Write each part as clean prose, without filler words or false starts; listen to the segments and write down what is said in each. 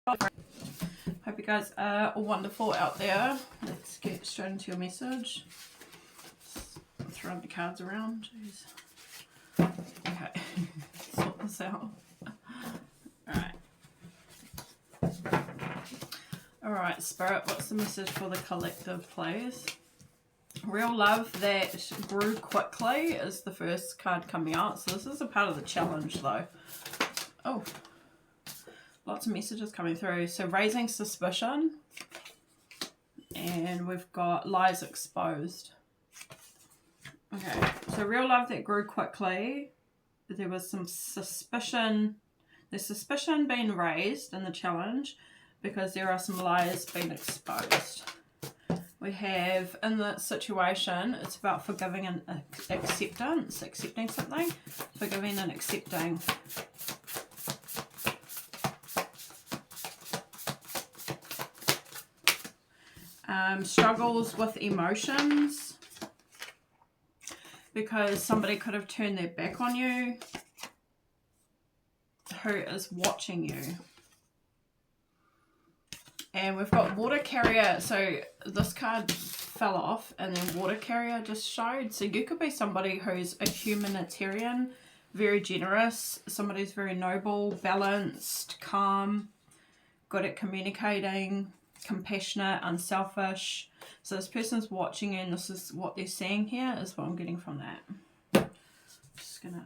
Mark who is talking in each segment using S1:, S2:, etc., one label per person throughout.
S1: Hope you guys are all wonderful out there. Let's get straight into your message. Throwing the cards around. Jeez. Okay, sort this out. Alright, Spirit, what's the message for the collective, please? Real love that grew quickly is the first card coming out. So this is a part of the challenge, though. Oh. Lots of messages coming through. So raising suspicion. And we've got lies exposed. Okay. So real love that grew quickly. There was some suspicion. There's suspicion being raised in the challenge because there are some lies being exposed. We have in the situation, it's about forgiving and acceptance. Accepting something. Forgiving and accepting. Struggles with emotions because somebody could have turned their back on you who is watching you. And we've got water carrier. So this card fell off and then water carrier just showed. So you could be somebody who's a humanitarian, very generous, somebody who's very noble, balanced, calm, good at communicating, compassionate, unselfish. So this person's watching you and this is what they're seeing here is what I'm getting from that. Just gonna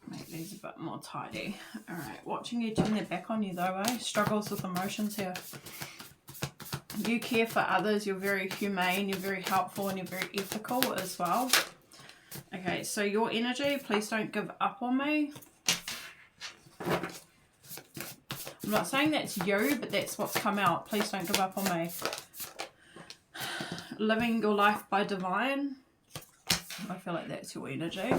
S1: make these a bit more tidy. Alright, watching you turn their back on you though, eh? Struggles with emotions here. You care for others, you're very humane, you're very helpful and you're very ethical as well. Okay, so your energy, please don't give up on me. I'm not saying that's you, but that's what's come out. Please don't give up on me. Living your life by divine. I feel like that's your energy.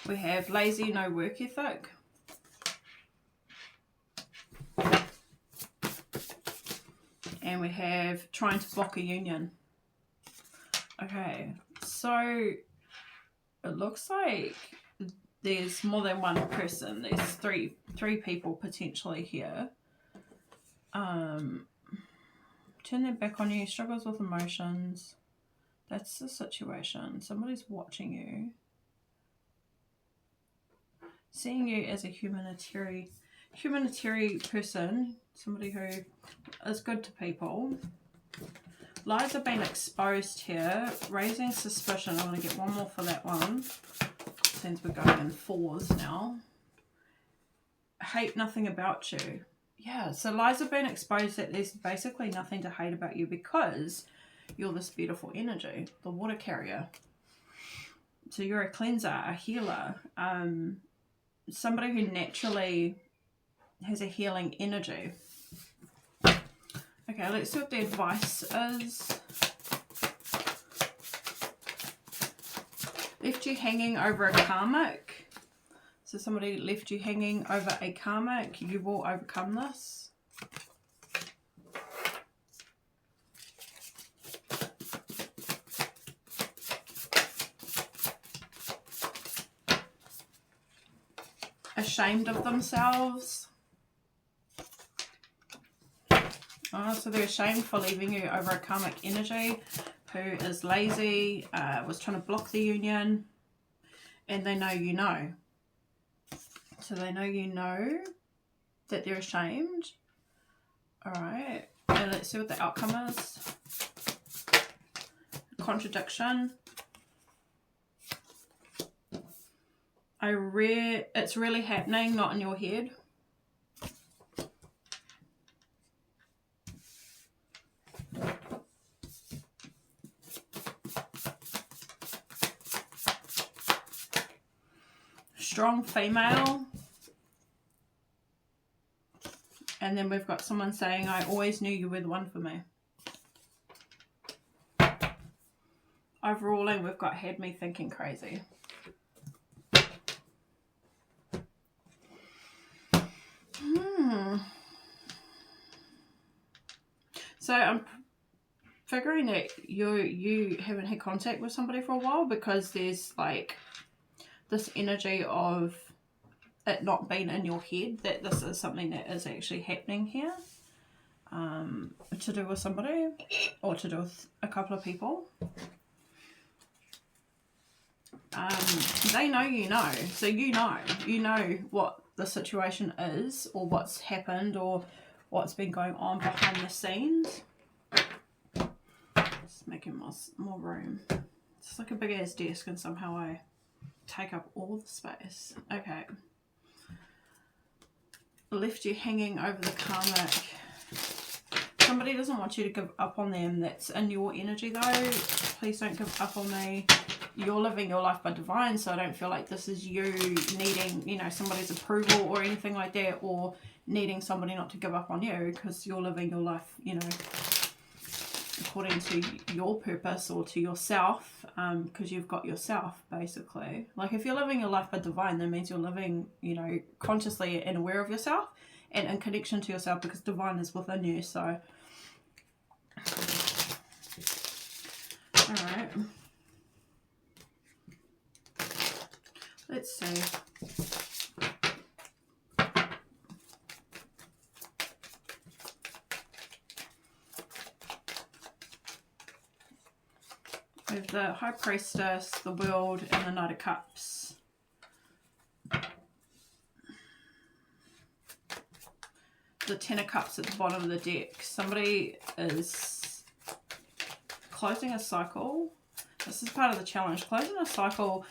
S1: We have lazy, no work ethic. And we have trying to block a union. Okay, so it looks like there's more than one person. There's three people potentially here. Turn their back on you, struggles with emotions. That's the situation. Somebody's watching you. Seeing you as a humanitarian person, somebody who is good to people. Lies are being exposed here. Raising suspicion. I'm going to get one more for that one. Since we're going in fours now. Hate nothing about you. Yeah, so lies have been exposed that there's basically nothing to hate about you because you're this beautiful energy. The water carrier. So you're a cleanser, a healer. Somebody who naturally has a healing energy. Okay, let's see what the advice is. Left you hanging over a karmic. So somebody left you hanging over a karmic. You will overcome this. Ashamed of themselves. Oh, so they're ashamed for leaving you over a karmic energy who is lazy, was trying to block the union, and they know you know. So they know you know that they're ashamed. Alright, and let's see what the outcome is. Contradiction. It's really happening, not in your head. Strong female. And then we've got someone saying, I always knew you were the one for me. Overruling, we've got had me thinking crazy. So figuring that you haven't had contact with somebody for a while, because there's like this energy of it not being in your head, that this is something that is actually happening here, to do with somebody or to do with a couple of people. They know you know, so you know what the situation is, or what's happened, or what's been going on behind the scenes. Just making more room. It's like a big ass desk and somehow I take up all the space. Okay. Left you hanging over the karmic. Somebody doesn't want you to give up on them. That's in your energy though. Please don't give up on me. You're living your life by divine, so I don't feel like this is you needing, you know, somebody's approval or anything like that, or needing somebody not to give up on you, because you're living your life, you know, according to your purpose or to yourself, because you've got yourself, basically. Like, if you're living your life by divine, that means you're living, you know, consciously and aware of yourself and in connection to yourself, because divine is within you. So, all right. Let's see. We have the High Priestess, the World, and the Knight of Cups. The Ten of Cups at the bottom of the deck. Somebody is closing a cycle. This is part of the challenge. Closing a cycle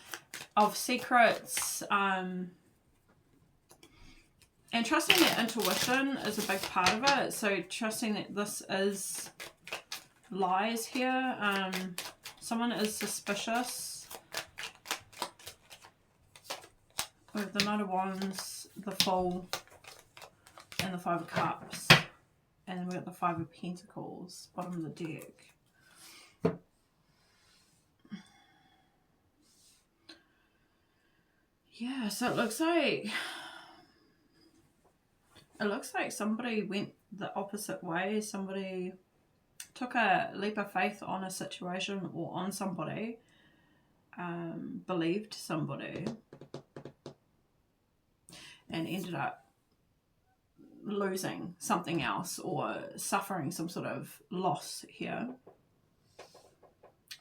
S1: of secrets, and trusting that intuition is a big part of it. So trusting that this is lies here. Someone is suspicious. With the Knight of Wands, the Fool, and the Five of Cups. And then we've got the Five of Pentacles, bottom of the deck. Yeah, so it looks like somebody went the opposite way. Somebody took a leap of faith on a situation or on somebody, believed somebody, and ended up losing something else or suffering some sort of loss here.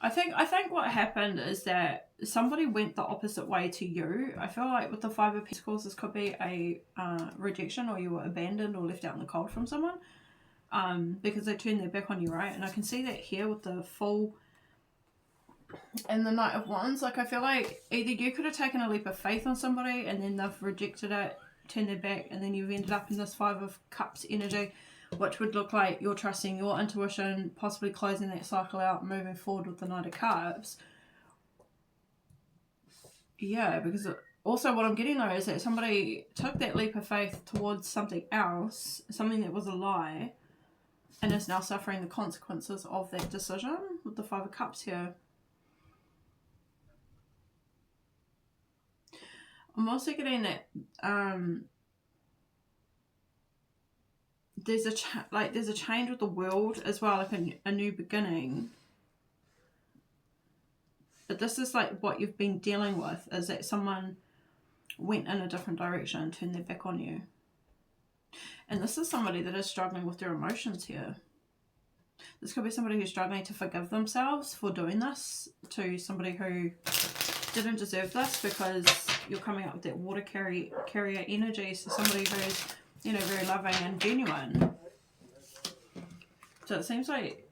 S1: I think what happened is that somebody went the opposite way to you. I feel like with the Five of Pentacles, this could be a rejection, or you were abandoned or left out in the cold from someone, because they turned their back on you, right? And I can see that here with the Fool and the Knight of Wands. Like, I feel like either you could have taken a leap of faith on somebody and then they've rejected it, turned their back, and then you've ended up in this Five of Cups energy, which would look like you're trusting your intuition, possibly closing that cycle out, moving forward with the Knight of Cups. Yeah, because also what I'm getting though is that somebody took that leap of faith towards something else, something that was a lie, and is now suffering the consequences of that decision with the Five of Cups here. I'm also getting that there's a change with the world as well, like a new beginning. But this is like what you've been dealing with, is that someone went in a different direction, turned their back on you. And this is somebody that is struggling with their emotions here. This could be somebody who's struggling to forgive themselves for doing this to somebody who didn't deserve this, because you're coming up with that water carrier energy. So somebody who's, you know, very loving and genuine. So it seems like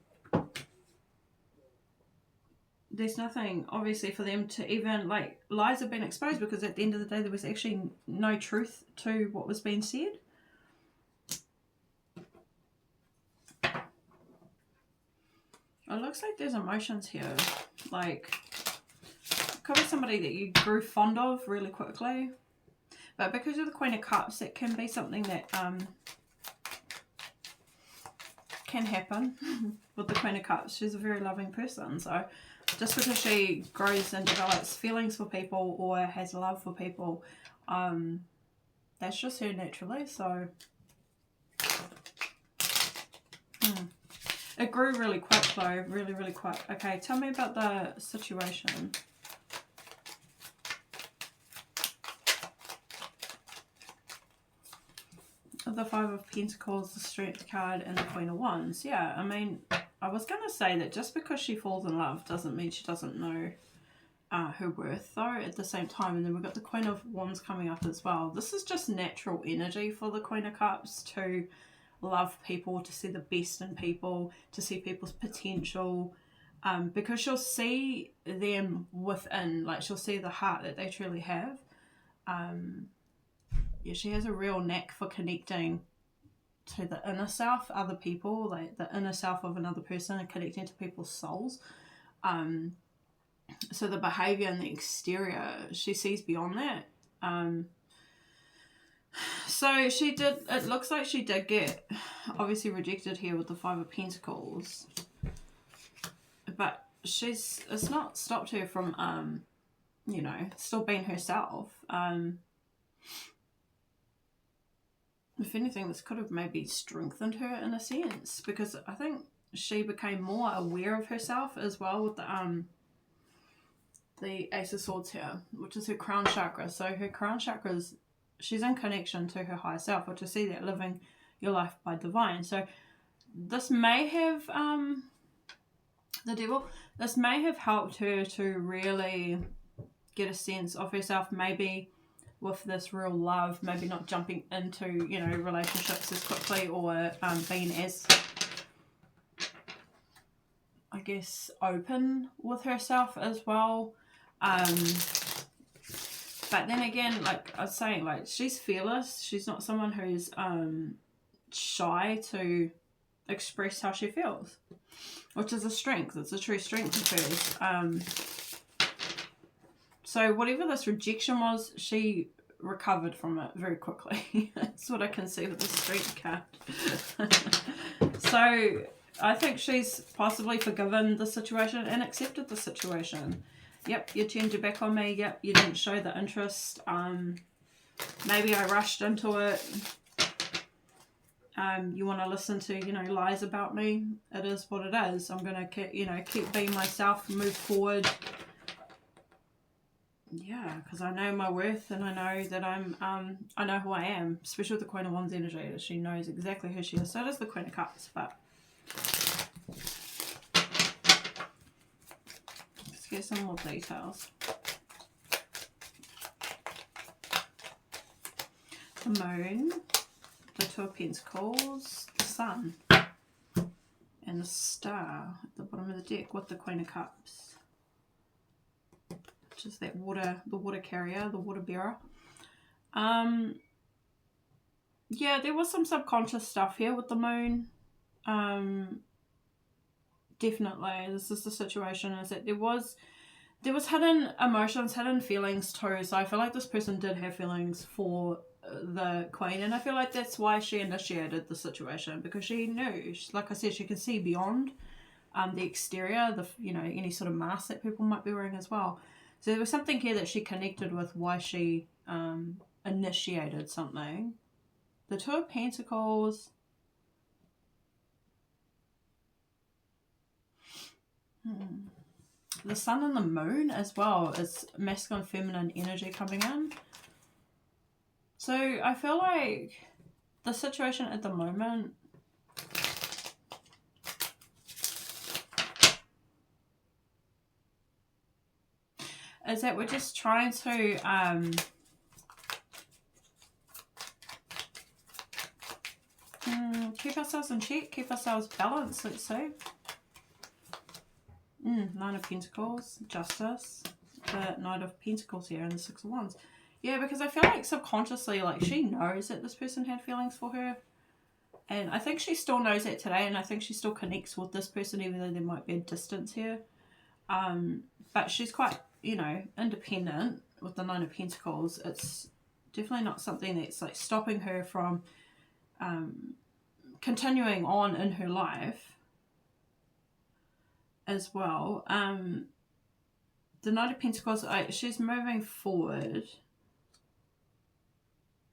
S1: there's nothing, obviously, for them to even, like, lies have been exposed, because at the end of the day there was actually no truth to what was being said. It looks like there's emotions here. Like, it could be somebody that you grew fond of really quickly. But because of the Queen of Cups, it can be something that can happen with the Queen of Cups. She's a very loving person. So just because she grows and develops feelings for people or has love for people, that's just her naturally. So It grew really quick though, really, really quick. Okay, tell me about the situation. The Five of Pentacles, the Strength card, and the Queen of Wands. Yeah, I mean, I was going to say that just because she falls in love doesn't mean she doesn't know her worth, though, at the same time. And then we've got the Queen of Wands coming up as well. This is just natural energy for the Queen of Cups to love people, to see the best in people, to see people's potential, because she'll see them within, like she'll see the heart that they truly have. Yeah, she has a real knack for connecting to the inner self, other people, like the inner self of another person, and connecting to people's souls. So the behavior and the exterior, she sees beyond that. So she did, it looks like she did get obviously rejected here with the Five of Pentacles, but it's not stopped her from, you know, still being herself. If anything, this could have maybe strengthened her in a sense, because I think she became more aware of herself as well with the Ace of Swords here, which is her crown chakra. So her crown chakra is, she's in connection to her higher self, which I see that living your life by divine. So this may have, the devil, this may have helped her to really get a sense of herself, maybe with this real love, maybe not jumping into, you know, relationships as quickly, or being as, I guess, open with herself as well. But then again, like I was saying, like she's fearless. She's not someone who's shy to express how she feels, which is a strength. It's a true strength of hers. So whatever this rejection was, she recovered from it very quickly. That's what I can see with the Strength card. So I think she's possibly forgiven the situation and accepted the situation. Yep, you turned your back on me. Yep, you didn't show the interest. Maybe I rushed into it. You want to listen to, you know, lies about me. It is what it is. I'm going to, you know, keep being myself, move forward. Yeah, because I know my worth, and I know that I know who I am, especially with the Queen of Wands energy. She knows exactly who she is. So does the Queen of Cups, but let's get some more details. The Moon, the Two of Pentacles, the Sun, and the Star at the bottom of the deck with the Queen of Cups. Just that water, the water carrier, the water bearer. Yeah, there was some subconscious stuff here with the Moon. Definitely, this is the situation, is that there was hidden emotions, hidden feelings too. So I feel like this person did have feelings for the Queen, and I feel like that's why she initiated the situation, because she knew, like I said, she could see beyond the exterior, the, you know, any sort of mask that people might be wearing as well. So there was something here that she connected with, why she initiated something. The Two of Pentacles. The Sun and the Moon as well is masculine, feminine energy coming in. So I feel like the situation at the moment is that we're just trying to keep ourselves in check, keep ourselves balanced, let's say. Nine of Pentacles, Justice, the Knight of Pentacles here, and the Six of Wands. Yeah, because I feel like subconsciously, like, she knows that this person had feelings for her. And I think she still knows that today, and I think she still connects with this person, even though there might be a distance here. But she's quite, you know, independent with the Nine of Pentacles. It's definitely not something that's, like, stopping her from continuing on in her life as well. The Knight of Pentacles, she's moving forward.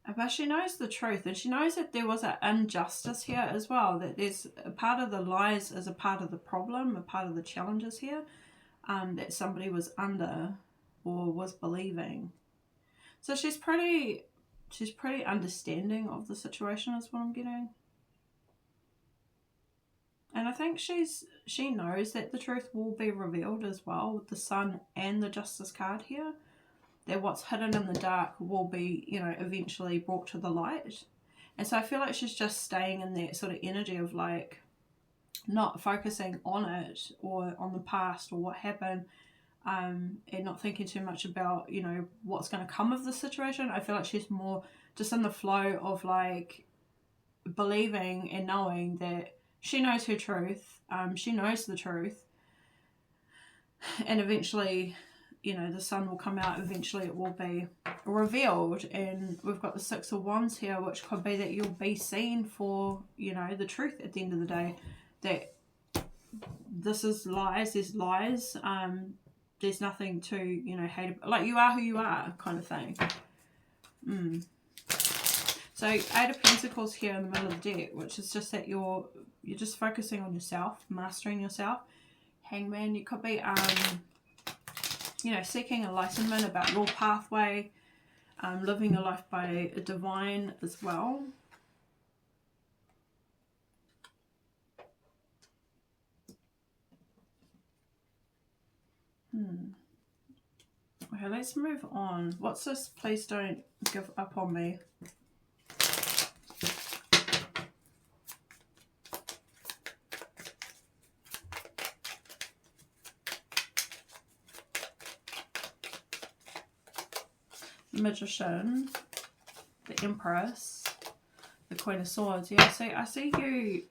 S1: But she knows the truth, and she knows that there was an injustice here as well, that there's a part of the lies is a part of the problem, a part of the challenges here, that somebody was under or was believing. So she's pretty understanding of the situation is what I'm getting. And I think she knows that the truth will be revealed as well with the Sun and the Justice card here. That what's hidden in the dark will be, you know, eventually brought to the light. And so I feel like she's just staying in that sort of energy of like not focusing on it or on the past or what happened, and not thinking too much about, you know, what's going to come of the situation. I feel like she's more just in the flow of like believing and knowing that she knows her truth, she knows the truth, and eventually, you know, the sun will come out, eventually it will be revealed. And we've got the Six of Wands here, which could be that you'll be seen for, you know, the truth at the end of the day, that this is lies, there's lies, there's nothing to, you know, hate about, like you are who you are kind of thing. So Eight of Pentacles here in the middle of the deck, which is just that you're just focusing on yourself, mastering yourself. Hangman, you could be you know, seeking enlightenment about your pathway, living your life by a divine as well. Okay, let's move on. What's this? Please don't give up on me. Magician, the Empress, the Queen of Swords. Yeah, see, I see you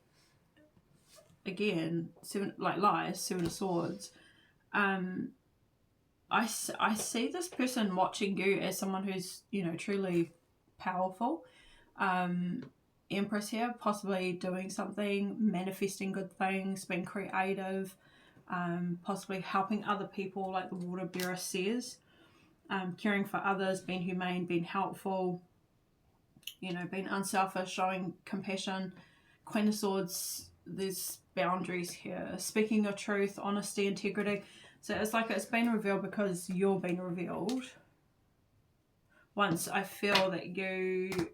S1: again. Seven of Swords. I see this person watching you as someone who's, you know, truly powerful. Empress here, possibly doing something, manifesting good things, being creative, possibly helping other people, like the Water Bearer says. Caring for others, being humane, being helpful, you know, being unselfish, showing compassion. Queen of Swords, there's boundaries here. Speaking your truth, honesty, integrity. So it's like it's been revealed because you're being revealed. Once I feel that you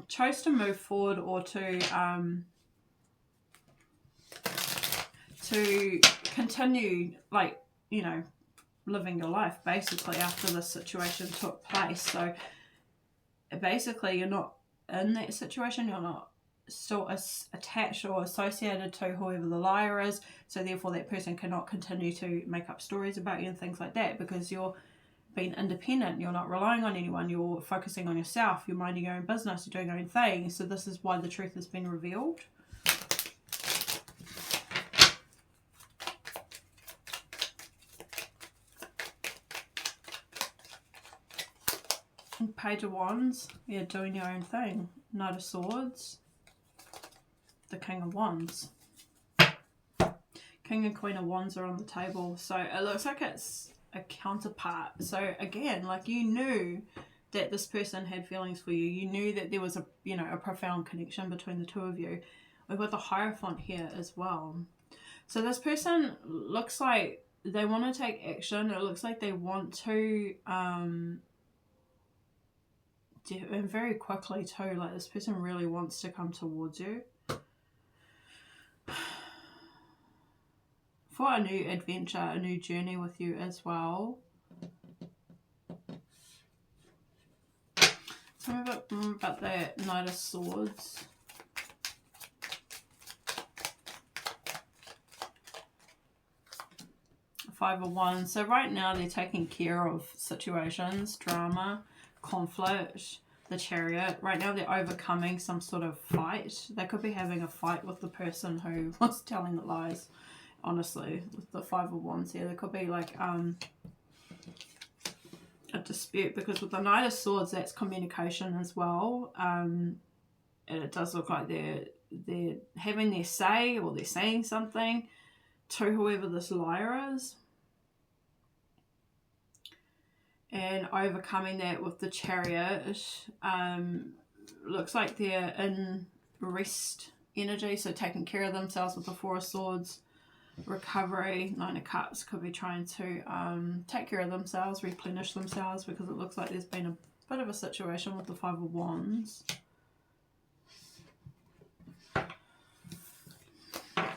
S1: chose to move forward or to continue, like, you know, living your life basically after this situation took place. So basically you're not in that situation, you're not still attached or associated to whoever the liar is, so therefore that person cannot continue to make up stories about you and things like that, because you're being independent, you're not relying on anyone, you're focusing on yourself, you're minding your own business, you're doing your own thing. So this is why the truth has been revealed. Page of Wands, yeah, doing your own thing. Knight of Swords, the King of Wands. King and Queen of Wands are on the table, so it looks like it's a counterpart. So again, like, you knew that this person had feelings for you. You knew that there was a, you know, a profound connection between the two of you. We've got the Hierophant here as well. So this person looks like they want to take action. It looks like they want to and very quickly too, like this person really wants to come towards you for a new adventure, a new journey with you as well. Tell me about that Knight of Swords. Five of Wands. So right now they're taking care of situations, drama, conflict. The Chariot. Right now they're overcoming some sort of fight. They could be having a fight with the person who was telling the lies. Honestly, with the Five of Wands here, there could be like a dispute, because with the Knight of Swords, that's communication as well. And it does look like they're having their say, or they're saying something to whoever this liar is. and overcoming that with the Chariot. Looks like they're in rest energy, so taking care of themselves with the Four of Swords. Recovery, Nine of Cups, could be trying to take care of themselves, replenish themselves, because it looks like there's been a bit of a situation with the Five of Wands.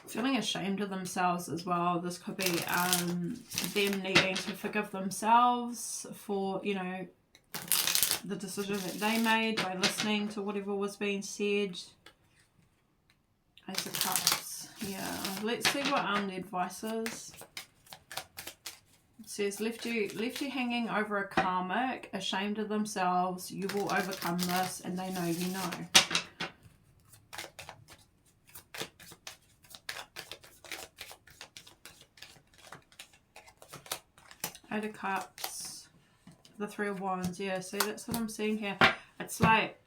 S1: Feeling ashamed of themselves as well. This could be them needing to forgive themselves for, you know, the decision that they made by listening to whatever was being said. Ace of Cups. Yeah, let's see what the advice is. It says, left you hanging over a karmic, ashamed of themselves. You will overcome this, and they know you know. Eight of Cups, the Three of Wands. Yeah, see, that's what I'm seeing here. It's like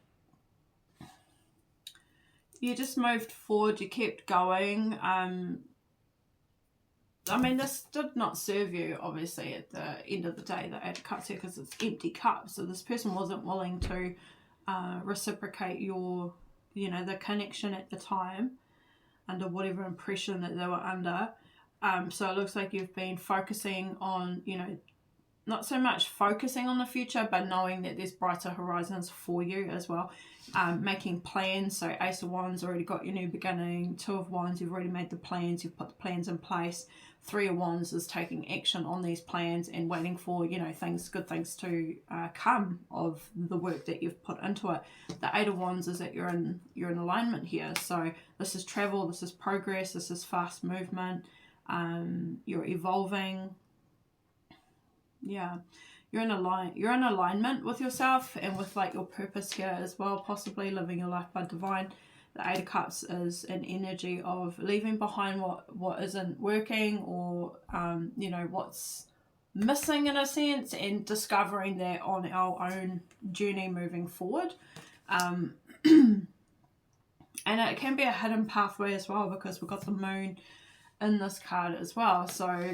S1: you just moved forward, you kept going. I mean, this did not serve you, obviously, at the end of the day, the Eight of Cups here, because it's empty cups. So this person wasn't willing to reciprocate your, you know, the connection at the time, under whatever impression that they were under. So it looks like you've been focusing on, you know, not so much focusing on the future, but knowing that there's brighter horizons for you as well. Making plans. So Ace of Wands, already got your new beginning. Two of Wands, you've already made the plans, you've put the plans in place. Three of Wands is taking action on these plans and waiting for, you know, good things to come of the work that you've put into it. The Eight of Wands is that you're in alignment here. So this is travel, this is progress, this is fast movement. You're evolving. Yeah, you're in alignment with yourself and with like your purpose here as well, possibly living your life by divine. The Eight of Cups is an energy of leaving behind what isn't working, or you know, what's missing in a sense, and discovering that on our own journey moving forward. And it can be a hidden pathway as well, because we've got the Moon in this card as well. So,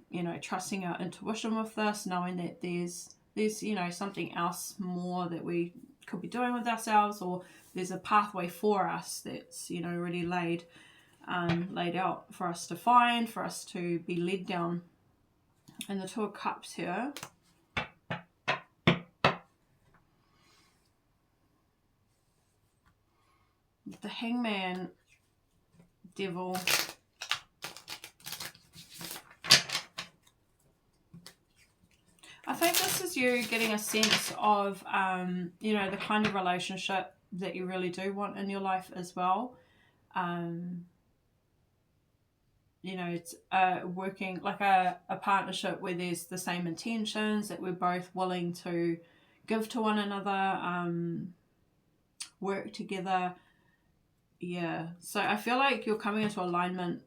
S1: you know, trusting our intuition with this, knowing that there's you know, something else more that we could be doing with ourselves, or there's a pathway for us that's, you know, already laid out for us to find, for us to be led down. And the Two of Cups here. The Hangman, Devil. I think this is you getting a sense of, you know, the kind of relationship that you really do want in your life as well. You know, it's working like a partnership where there's the same intentions, that we're both willing to give to one another, work together. Yeah, so I feel like you're coming into alignment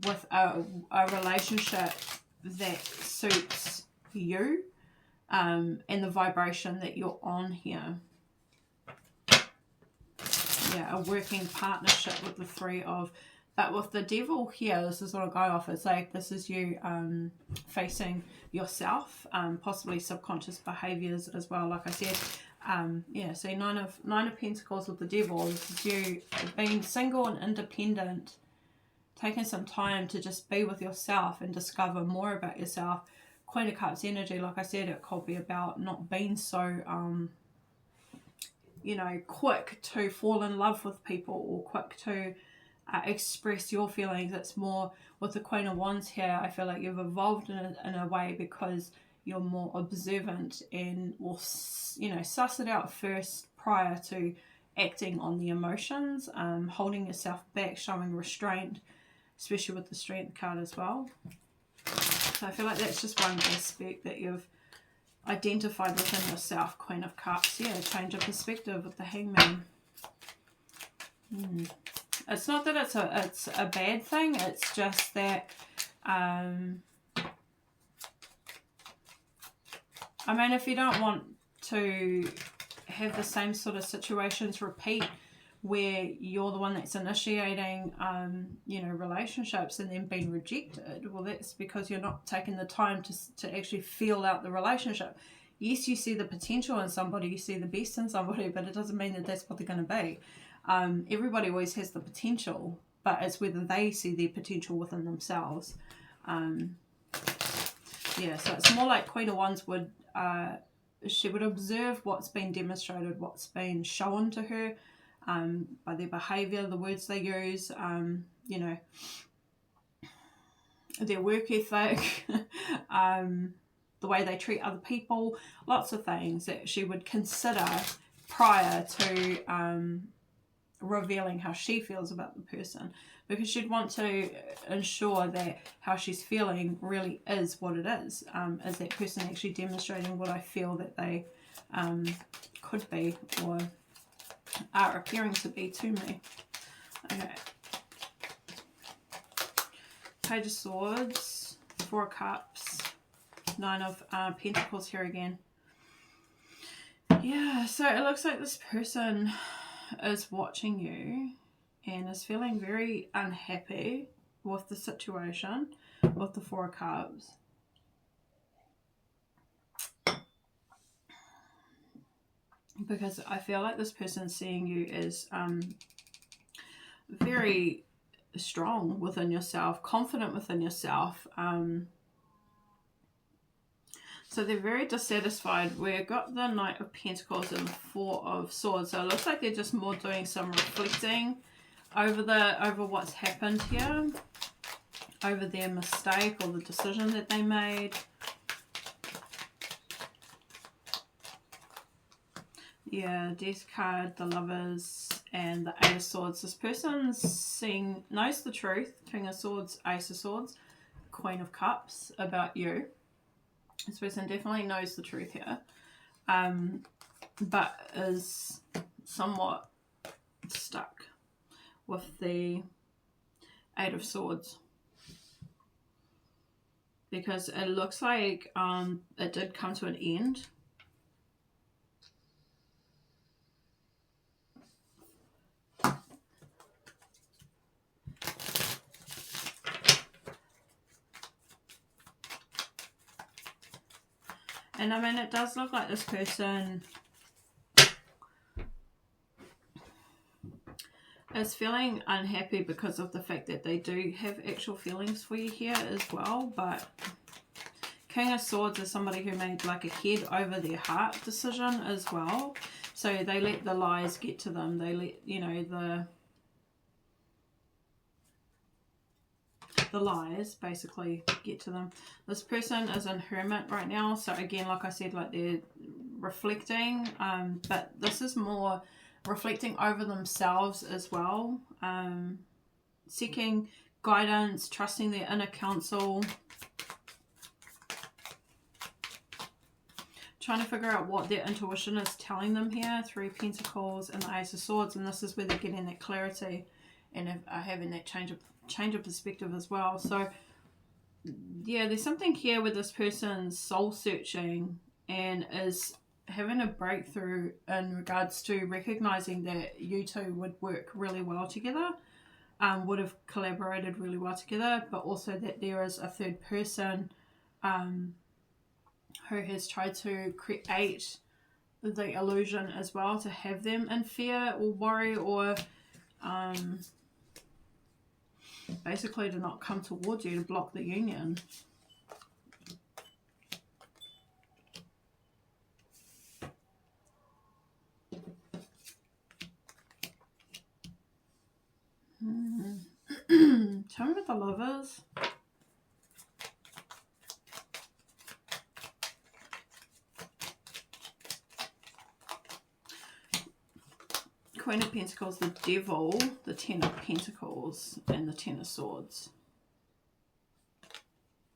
S1: with a relationship that suits you, and the vibration that you're on here. Yeah, a working partnership with the Three of, but with the Devil here, this is what I'm going off. It's like this is you facing yourself, possibly subconscious behaviors as well, like I said. Yeah, so Nine of Pentacles with the Devil. This is you being single and independent, taking some time to just be with yourself and discover more about yourself. Queen of Cups energy, like I said, it could be about not being so, you know, quick to fall in love with people, or quick to express your feelings. It's more with the Queen of Wands here. I feel like you've evolved in a way because you're more observant and will, you know, suss it out first prior to acting on the emotions, holding yourself back, showing restraint, especially with the Strength card as well. So I feel like that's just one aspect that you've identified within yourself, Queen of Cups. Yeah, change of perspective with the Hangman. It's not that it's a bad thing. It's just that, I mean, if you don't want to have the same sort of situations repeat where you're the one that's initiating, you know, relationships and then being rejected, well, that's because you're not taking the time to actually feel out the relationship. Yes, you see the potential in somebody, you see the best in somebody, but it doesn't mean that that's what they're going to be. Everybody always has the potential, but it's whether they see their potential within themselves. Yeah, so it's more like Queen of Wands would, she would observe what's been demonstrated, what's been shown to her, by their behaviour, the words they use, you know, their work ethic, the way they treat other people, lots of things that she would consider prior to revealing how she feels about the person, because she'd want to ensure that how she's feeling really is what it is that person actually demonstrating what I feel that they could be or are appearing to be to me. Okay. Page of Swords, Four of Cups, Nine of Pentacles here again. Yeah, so it looks like this person is watching you and is feeling very unhappy with the situation with the Four of Cups. Because I feel like this person seeing you as very strong within yourself, confident within yourself. So they're very dissatisfied. We've got the Knight of Pentacles and the Four of Swords. So it looks like they're just more doing some reflecting over what's happened here, over their mistake or the decision that they made. Yeah, Death card, the Lovers, and the Eight of Swords. This person's knows the truth. King of Swords, Ace of Swords, Queen of Cups about you. This person definitely knows the truth here, but is somewhat stuck with the Eight of Swords, because it looks like it did come to an end. And I mean, it does look like this person is feeling unhappy because of the fact that they do have actual feelings for you here as well. But King of Swords is somebody who made like a head over their heart decision as well. So they let the lies get to them. They let, you know, the lies basically get to them. This person is in Hermit right now, so again, like I said, like they're reflecting, but this is more reflecting over themselves as well, seeking guidance, trusting their inner counsel, trying to figure out what their intuition is telling them here. Three of Pentacles and the Ace of Swords, and this is where they're getting that clarity and having that change of perspective as well. So yeah, there's something here with this person's soul searching and is having a breakthrough in regards to recognizing that you two would work really well together, would have collaborated really well together, but also that there is a third person who has tried to create the illusion as well to have them in fear or worry, or basically to not come towards you, to block the union. Tell me what the Lovers. Queen of Pentacles, the Devil, the Ten of Pentacles, and the Ten of Swords.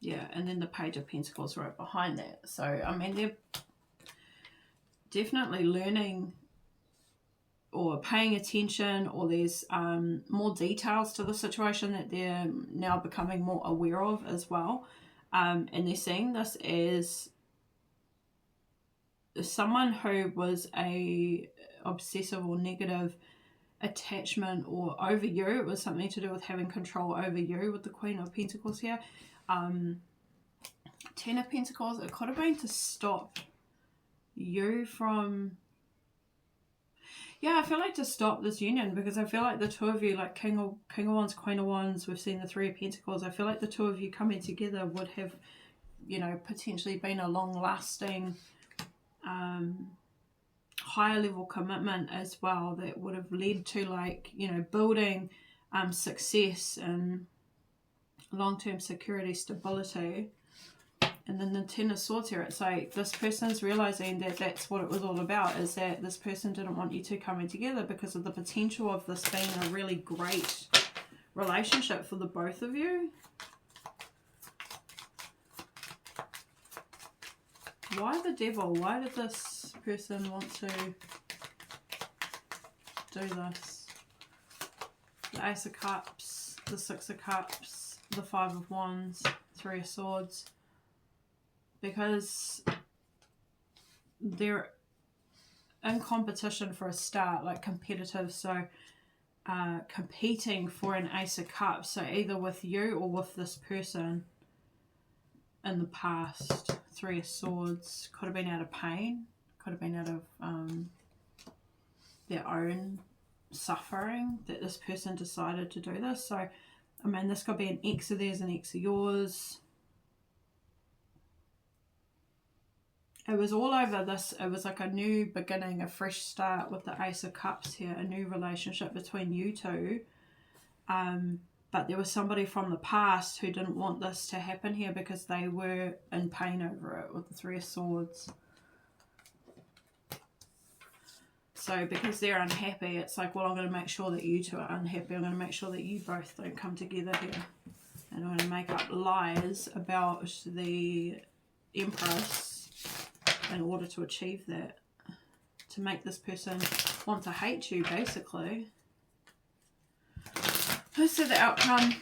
S1: Yeah, and then the Page of Pentacles right behind that. So, I mean, they're definitely learning or paying attention, or there's more details to the situation that they're now becoming more aware of as well. And they're seeing this as someone who was a obsessive or negative attachment or over you. It was something to do with having control over you with the Queen of Pentacles here. Ten of Pentacles, it could have been to stop you from... Yeah, I feel like to stop this union, because I feel like the two of you, like King of Wands, Queen of Wands, we've seen the Three of Pentacles. I feel like the two of you coming together would have, you know, potentially been a long-lasting, higher level commitment as well, that would have led to, like, you know, building success and long-term security, stability. And then the Ten of Swords here, it's like this person's realizing that that's what it was all about, is that this person didn't want you two coming together because of the potential of this being a really great relationship for the both of you. Why the Devil? Why did this person want to do this? The Ace of Cups, the Six of Cups, the Five of Wands, Three of Swords. Because they're in competition for a start, like competitive, so competing for an Ace of Cups, so either with you or with this person in the past. Three of Swords, could have been out of pain, could have been out of their own suffering that this person decided to do this. So, I mean, this could be an ex of theirs, an ex of yours. It was all over this. It was like a new beginning, a fresh start with the Ace of Cups here, a new relationship between you two. But there was somebody from the past who didn't want this to happen here because they were in pain over it with the Three of Swords. So because they're unhappy, it's like, well, I'm going to make sure that you two are unhappy. I'm going to make sure that you both don't come together here. And I'm going to make up lies about the Empress in order to achieve that, to make this person want to hate you, basically. Let's see the outcome.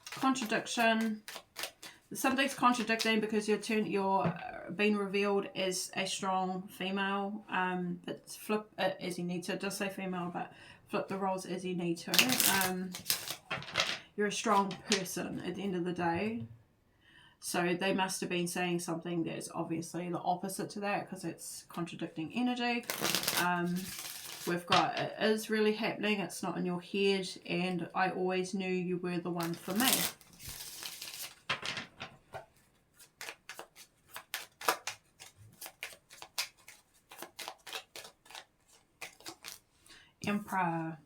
S1: Contradiction. Something's contradicting because you're being revealed as a strong female, but flip it as you need to. It does say female, but flip the roles as you need to. You're a strong person at the end of the day. So they must have been saying something that's obviously the opposite to that, because it's contradicting energy. We've got, it is really happening, it's not in your head, and I always knew you were the one for me. Emperor.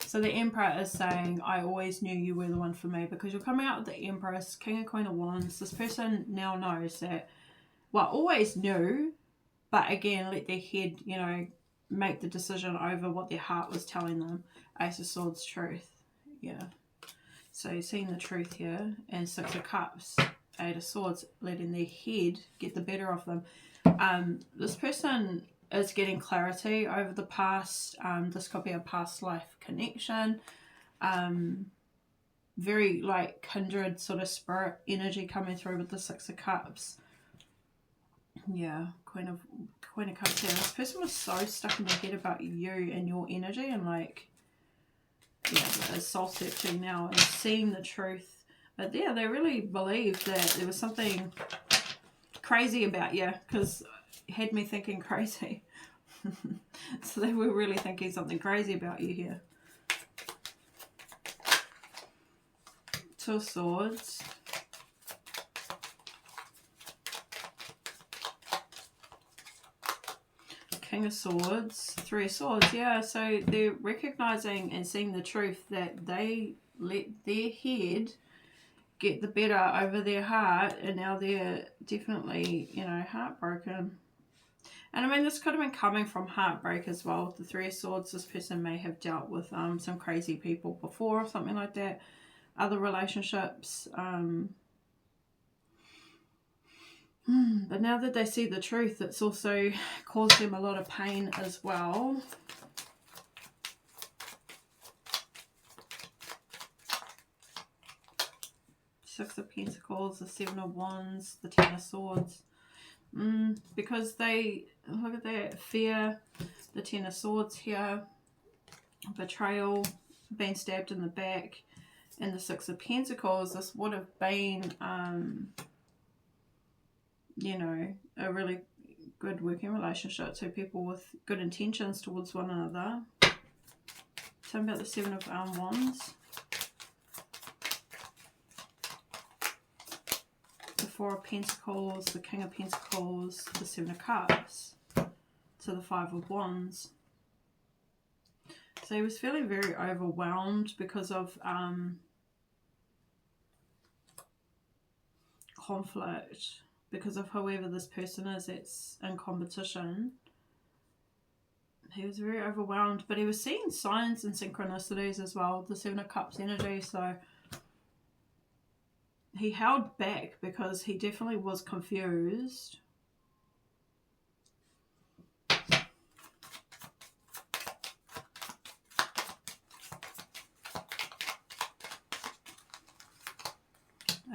S1: So the Emperor is saying, I always knew you were the one for me, because you're coming out with the Empress, King and Queen of Wands. This person now knows that, well, always knew, but again, let their head, you know, make the decision over what their heart was telling them. Ace of Swords, truth. Yeah. So you're seeing the truth here. And Six of Cups, Eight of Swords, letting their head get the better of them. This person is getting clarity over the past. This could be a past life connection. Very like kindred sort of spirit energy coming through with the Six of Cups. Yeah, Queen of Cups here. This person was so stuck in their head about you and your energy, and like, yeah, it's soul searching now and seeing the truth. But yeah, they really believed that there was something crazy about you, because it had me thinking crazy. So they were really thinking something crazy about you here. Two of Swords. King of Swords. Three of Swords. Yeah, so they're recognizing and seeing the truth that they let their head get the better over their heart, and now they're definitely, you know, heartbroken. And I mean, this could have been coming from heartbreak as well. With the Three of Swords, this person may have dealt with some crazy people before or something like that. Other relationships. But now that they see the truth, it's also caused them a lot of pain as well. Six of Pentacles, the Seven of Wands, the Ten of Swords. Because they, look at that, fear. The Ten of Swords here. Betrayal, being stabbed in the back. And the Six of Pentacles. This would have been, you know, a really good working relationship. Two people with good intentions towards one another. Tell me about the Seven of Wands. The Four of Pentacles, the King of Pentacles, the Seven of Cups, to the Five of Wands. So he was feeling very overwhelmed because of conflict, because of whoever this person is that's in competition. He was very overwhelmed, but he was seeing signs and synchronicities as well, the Seven of Cups energy. So he held back because he definitely was confused.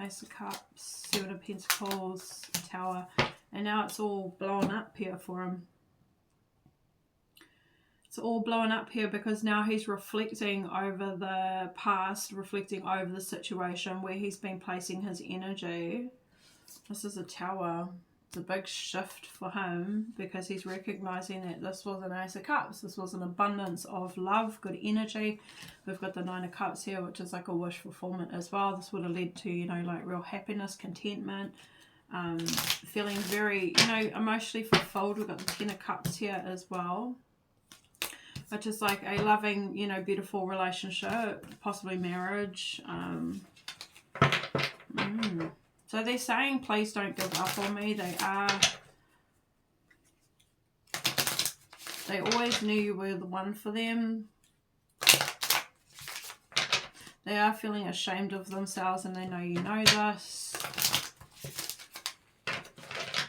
S1: Ace of Cups, Seven of Pentacles, Tower, and now it's all blowing up here for him. It's all blowing up here because now he's reflecting over the past, reflecting over the situation where he's been placing his energy. This is a Tower. It's a big shift for him because he's recognizing that this was an Ace of Cups. This was an abundance of love, good energy. We've got the Nine of Cups here, which is like a wish fulfillment as well. This would have led to, you know, like real happiness, contentment, feeling very, you know, emotionally fulfilled. We've got the Ten of Cups here as well, which is like a loving, you know, beautiful relationship, possibly marriage. So they're saying, please don't give up on me. They always knew you were the one for them. They are feeling ashamed of themselves and they know you know this.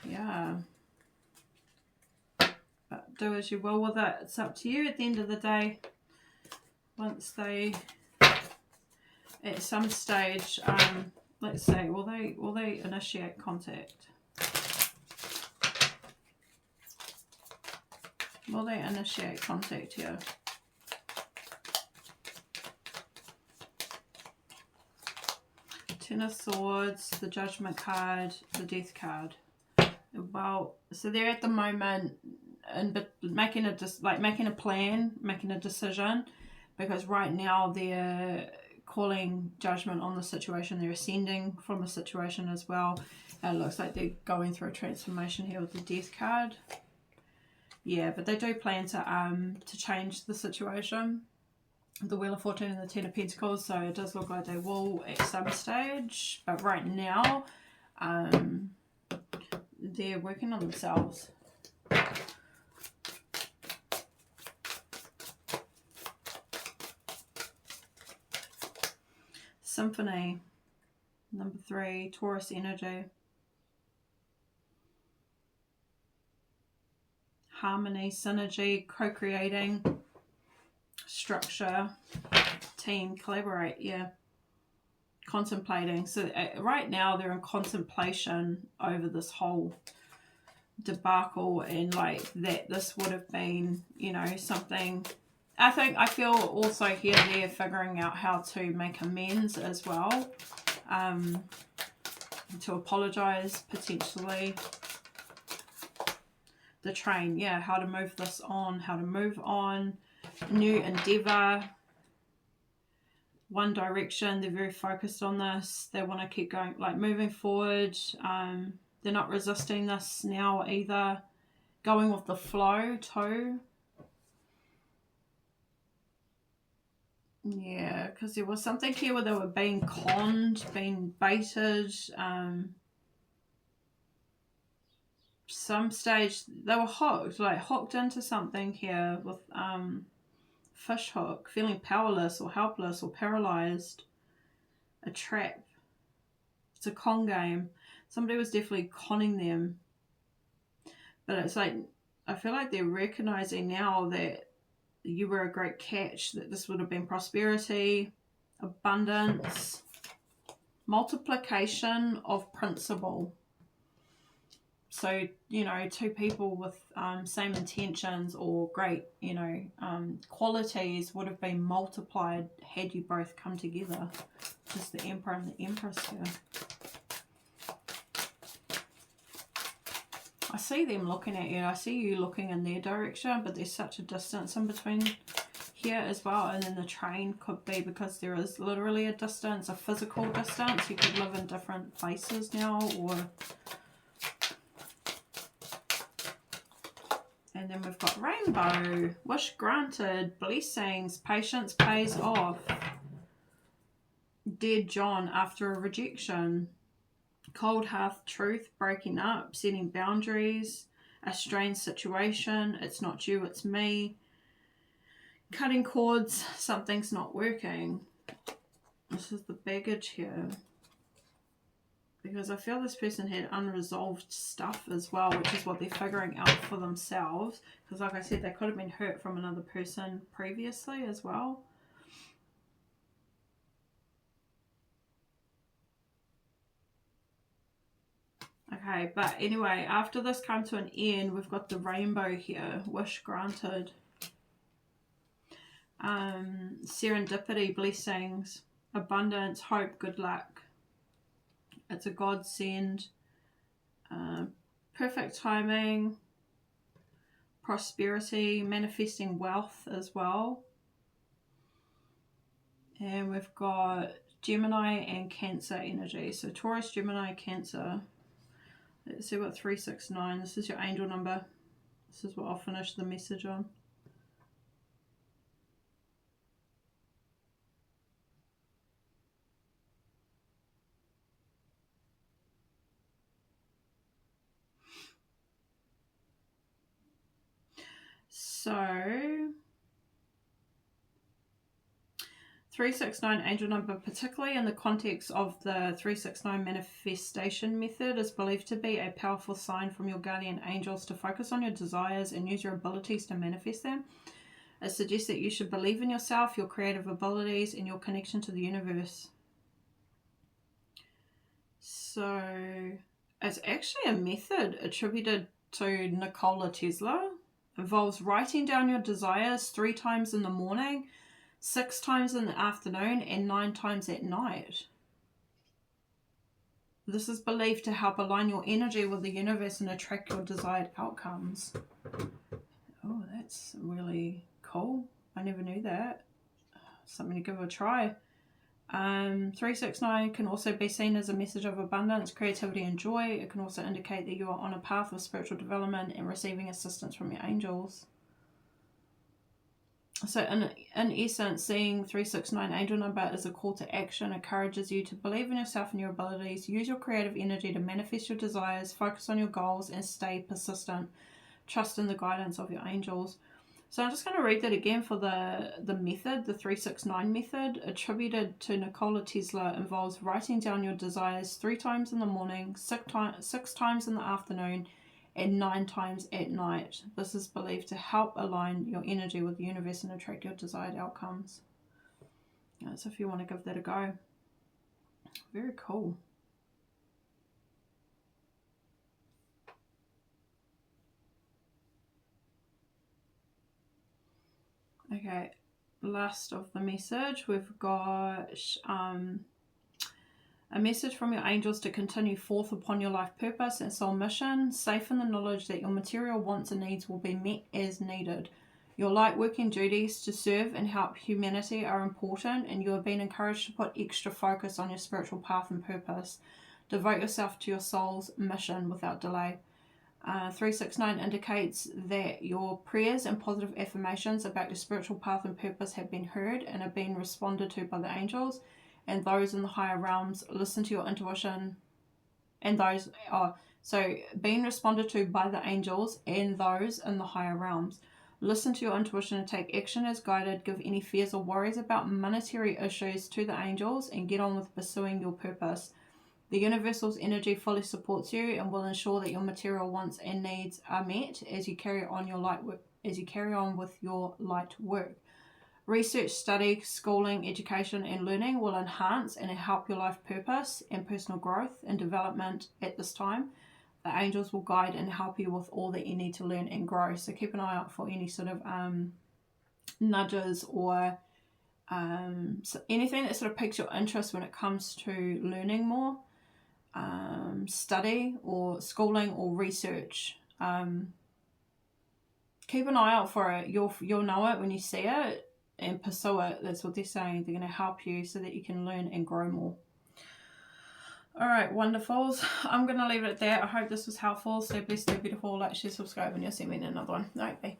S1: Yeah. But do as you will with it. It's up to you at the end of the day. Once they, at some stage, let's say, will they initiate contact? Will they initiate contact here? Ten of Swords, the Judgment card, the Death card. Well, so they're at the moment and making a plan, making a decision, because right now they're calling judgment on the situation. They're ascending from the situation as well. It looks like they're going through a transformation here with the Death card. Yeah, but they do plan to change the situation. The Wheel of Fortune and the Ten of Pentacles, so it does look like they will at some stage. But right now, they're working on themselves. Symphony, number 3, Taurus energy. Harmony, synergy, co-creating, structure, team, collaborate, yeah. Contemplating. So right now they're in contemplation over this whole debacle, and like that this would have been, you know, something. I feel also here they're figuring out how to make amends as well, to apologize potentially. The train, yeah, how to move this on, how to move on. New endeavor, one direction. They're very focused on this. They want to keep going, like moving forward. They're not resisting this now either. Going with the flow too. Yeah, because there was something here where they were being conned, being baited. Some stage they were hooked, like hooked into something here with fish hook, feeling powerless or helpless or paralyzed. A trap. It's a con game. Somebody was definitely conning them. But it's like, I feel like they're recognizing now that you were a great catch, that this would have been prosperity, abundance, multiplication of principle. So, you know, two people with same intentions or great, you know, qualities would have been multiplied had you both come together. Just the Emperor and the Empress here. I see them looking at you. I see you looking in their direction, but there's such a distance in between here as well. And then the train could be because there is literally a distance, a physical distance. You could live in different places now, or... And then we've got rainbow, wish granted, blessings, patience pays off, dead John after a rejection, cold hearth truth, breaking up, setting boundaries, a strange situation, it's not you, it's me, cutting cords, something's not working. This is the baggage here. Because I feel this person had unresolved stuff as well, which is what they're figuring out for themselves. Because like I said, they could have been hurt from another person previously as well. Okay, but anyway, after this comes to an end, we've got the rainbow here. Wish granted. Serendipity, blessings, abundance, hope, good luck. It's a godsend, perfect timing, prosperity, manifesting wealth as well. And we've got Gemini and Cancer energy. So Taurus, Gemini, Cancer. Let's see what 369, this is your angel number. This is what I'll finish the message on. So 369 angel number, particularly in the context of the 369 manifestation method, is believed to be a powerful sign from your guardian angels to focus on your desires and use your abilities to manifest them. It suggests that you should believe in yourself, your creative abilities, and your connection to the universe. So it's actually a method attributed to Nikola Tesla. It involves writing down your desires 3 times in the morning, 6 times in the afternoon, and 9 times at night. This is believed to help align your energy with the universe and attract your desired outcomes. Oh, that's really cool. I never knew that. Something to give a try. 369 can also be seen as a message of abundance, creativity, and joy. It can also indicate that you are on a path of spiritual development and receiving assistance from your angels. So in essence, seeing 369 angel number as a call to action encourages you to believe in yourself and your abilities, use your creative energy to manifest your desires, focus on your goals, and stay persistent. Trust in the guidance of your angels. So I'm just going to read that again for the method, the 369 method, attributed to Nikola Tesla, involves writing down your desires 3 times in the morning, 6 times in the afternoon, and 9 times at night. This is believed to help align your energy with the universe and attract your desired outcomes. So if you want to give that a go. Very cool. Okay, last of the message, we've got a message from your angels to continue forth upon your life purpose and soul mission, safe in the knowledge that your material wants and needs will be met as needed. Your light working duties to serve and help humanity are important, and you are being encouraged to put extra focus on your spiritual path and purpose. Devote yourself to your soul's mission without delay. 369 indicates that your prayers and positive affirmations about your spiritual path and purpose have been heard and are being responded to by the angels and those in the higher realms. Listen to your intuition, and those are being responded to by the angels and those in the higher realms. Listen to your intuition and take action as guided. Give any fears or worries about monetary issues to the angels and get on with pursuing your purpose. The universal's energy fully supports you and will ensure that your material wants and needs are met as you carry on your light work, with your light work. Research, study, schooling, education, and learning will enhance and help your life purpose and personal growth and development at this time. the angels will guide and help you with all that you need to learn and grow. So keep an eye out for any sort of nudges or so anything that sort of piques your interest when it comes to learning more, study or schooling or research. Keep an eye out for it. You'll know it when you see it, and pursue it. That's what they're saying. They're going to help you so that you can learn and grow more. All right, wonderfuls. I'm going to leave it at that. I hope this was helpful. Stay blessed, stay beautiful. Like, share, subscribe, and you'll see me in another one. All right, bye.